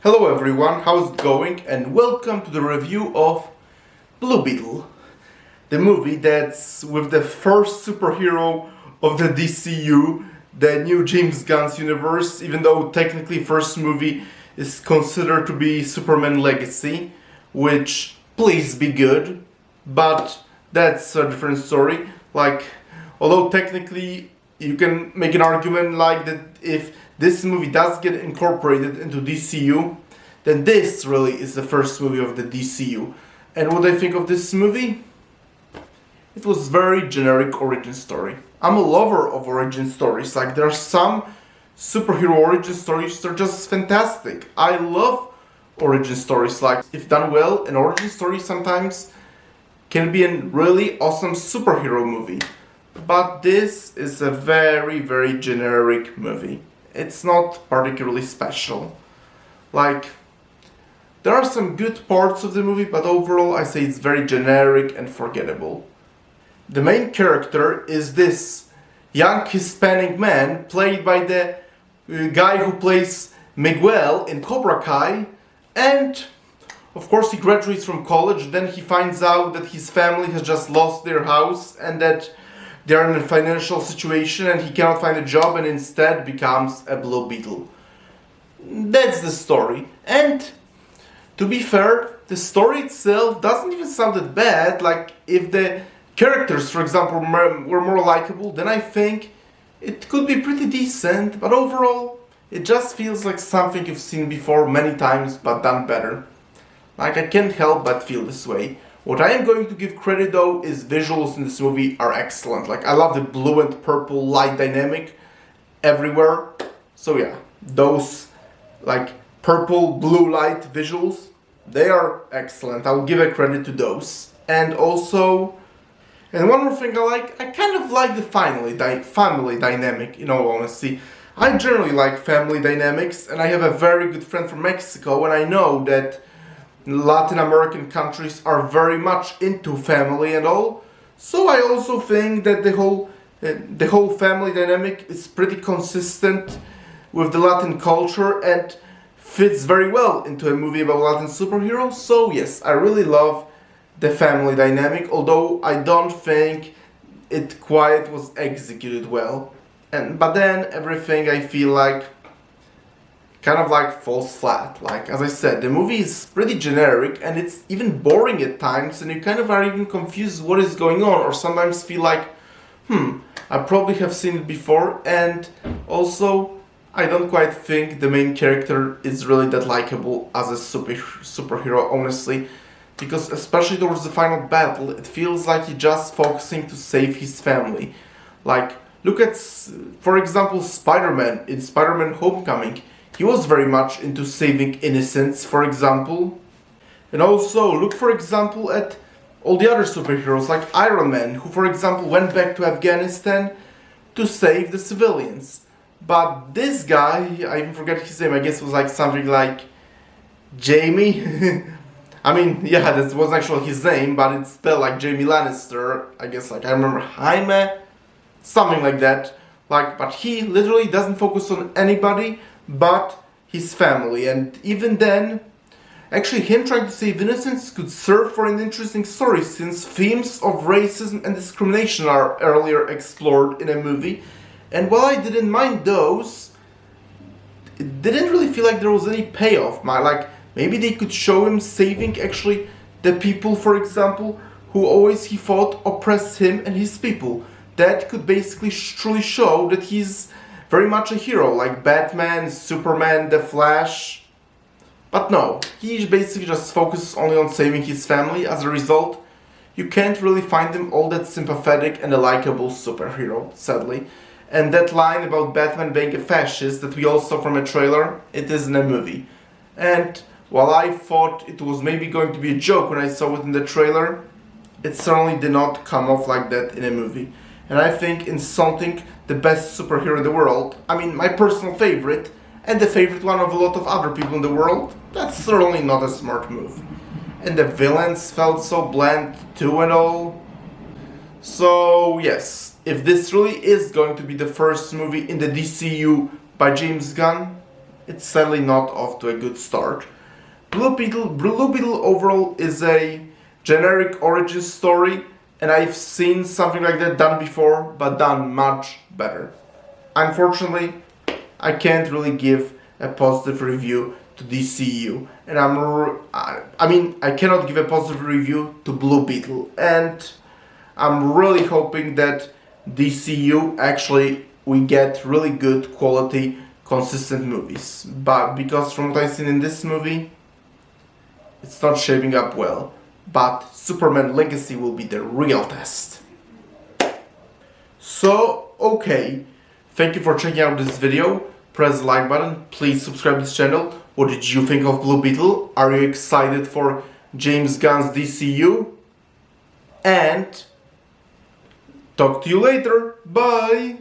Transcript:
Hello everyone, how's it going? And welcome to the review of Blue Beetle, the movie that's with the first superhero of the DCU, the new James Gunn's universe, even though technically first movie is considered to be Superman Legacy, which please be good, but that's a different story. Although technically you can make an argument like that if this movie does get incorporated into DCU, then this really is the first movie of the DCU. And what I think of this movie? It was very generic origin story. I'm a lover of origin stories. There are some superhero origin stories that are just fantastic. I love origin stories. If done well, an origin story sometimes can be a really awesome superhero movie. But this is a very, very generic movie. It's not particularly special. There are some good parts of the movie, but overall I say it's very generic and forgettable. The main character is this young Hispanic man played by the guy who plays Miguel in Cobra Kai, and of course he graduates from college, then he finds out that his family has just lost their house and that they're in a financial situation and he cannot find a job and instead becomes a Blue Beetle. That's the story. And to be fair, the story itself doesn't even sound that bad. If the characters, for example, were more likable, then I think it could be pretty decent, but overall, it just feels like something you've seen before many times, but done better. I can't help but feel this way. What I am going to give credit though is visuals in this movie are excellent. I love the blue and purple light dynamic everywhere. So yeah, those purple blue light visuals, they are excellent. I'll give a credit to those. And also, and one more thing I kind of like the family dynamic, in all honesty. I generally like family dynamics, and I have a very good friend from Mexico, and I know that Latin American countries are very much into family and all. So I also think that the whole family dynamic is pretty consistent with the Latin culture and fits very well into a movie about Latin superheroes. So yes, I really love the family dynamic, although I don't think it quite was executed well. But then everything I feel falls flat. As I said, the movie is pretty generic and it's even boring at times, and you kind of are even confused what is going on, or sometimes feel I probably have seen it before. And also, I don't quite think the main character is really that likable as a superhero, honestly, because especially towards the final battle, it feels like he's just focusing to save his family. Look at, for example, Spider-Man in Spider-Man Homecoming. He was very much into saving innocents, for example. And also, look for example at all the other superheroes like Iron Man, who for example went back to Afghanistan to save the civilians. But this guy, I even forget his name, I guess it was something like Jamie. I mean, yeah, that wasn't actually his name, but it's spelled like Jamie Lannister. I guess I remember Jaime, something like that. But he literally doesn't focus on anybody but his family, and even then, actually him trying to save innocents could serve for an interesting story, since themes of racism and discrimination are earlier explored in a movie. And while I didn't mind those, it didn't really feel like there was any payoff. Maybe they could show him saving actually the people, for example, who always he thought oppressed him and his people. That could basically truly show that he's very much a hero, like Batman, Superman, The Flash. But no, he basically just focuses only on saving his family. As a result, you can't really find him all that sympathetic and a likable superhero, sadly. And that line about Batman being a fascist that we all saw from a trailer, it is in a movie. And while I thought it was maybe going to be a joke when I saw it in the trailer, it certainly did not come off like that in a movie. And I think insulting the best superhero in the world, I mean my personal favorite, and the favorite one of a lot of other people in the world, that's certainly not a smart move. And the villains felt so bland too and all. So yes, if this really is going to be the first movie in the DCU by James Gunn, it's sadly not off to a good start. Blue Beetle overall is a generic origin story, and I've seen something like that done before, but done much better. Unfortunately, I can't really give a positive review to DCU, and I cannot give a positive review to Blue Beetle, and I'm really hoping that DCU actually we get really good quality, consistent movies. But because from what I've seen in this movie, it's not shaping up well. But Superman Legacy will be the real test. So, okay. Thank you for checking out this video. Press the like button. Please subscribe to this channel. What did you think of Blue Beetle? Are you excited for James Gunn's DCU? And talk to you later. Bye!